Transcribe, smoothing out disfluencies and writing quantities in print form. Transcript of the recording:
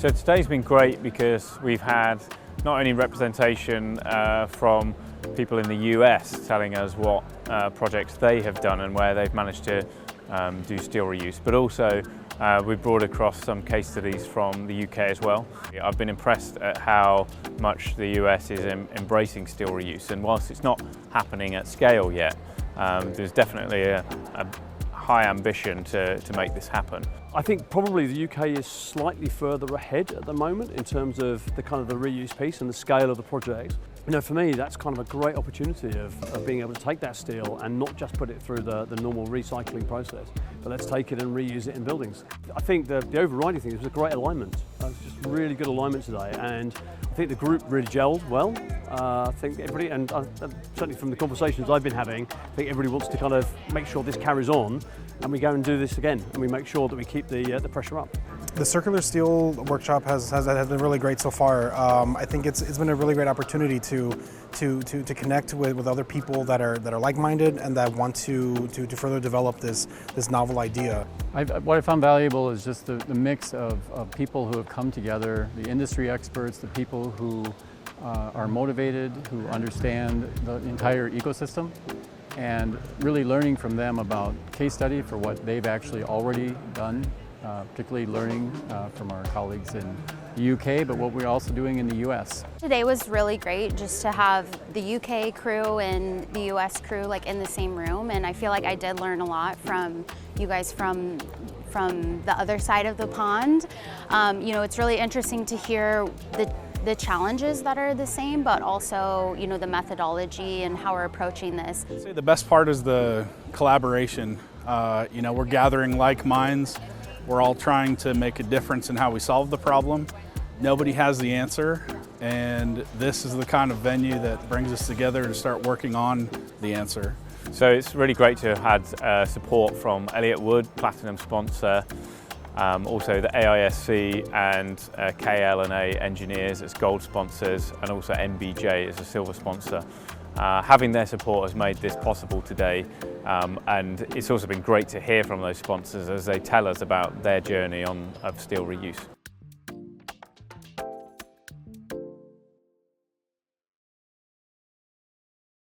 So today's been great because we've had not only representation from people in the US telling us what projects they have done and where they've managed to do steel reuse, but also we've brought across some case studies from the UK as well. I've been impressed at how much the US is embracing steel reuse, and whilst it's not happening at scale yet, there's definitely a high ambition to make this happen. I think probably the UK is slightly further ahead at the moment in terms of the kind of the reuse piece and the scale of the project. You know, for me, that's kind of a great opportunity of being able to take that steel and not just put it through the normal recycling process, but let's take it and reuse it in buildings. I think the overriding thing is a great alignment. It's just really good alignment today, and I think the group really gelled well. I think everybody, and certainly from the conversations I've been having, I think everybody wants to kind of make sure this carries on and we go and do this again, and we make sure that we keep the pressure up. The Circular Steel workshop has been really great so far. I think it's been a really great opportunity to connect with other people that are like-minded and that want to further develop this novel idea. What I found valuable is just the mix of people who have come together, the industry experts, the people who are motivated, who understand the entire ecosystem, and really learning from them about case study for what they've actually already done, particularly learning from our colleagues in the UK, but what we're also doing in the US. Today was really great just to have the UK crew and the US crew like in the same room, and I feel like I did learn a lot from you guys from the other side of the pond. You know, it's really interesting to hear the challenges that are the same, but also, you know, the methodology and how we're approaching this. I'd say the best part is the collaboration. You know, we're gathering like minds. We're all trying to make a difference in how we solve the problem. Nobody has the answer, and this is the kind of venue that brings us together to start working on the answer. So it's really great to have had support from Elliott Wood, Platinum sponsor, also the AISC and KL&A engineers as gold sponsors, and also MBJ as a silver sponsor. Having their support has made this possible today, and it's also been great to hear from those sponsors as they tell us about their journey of steel reuse.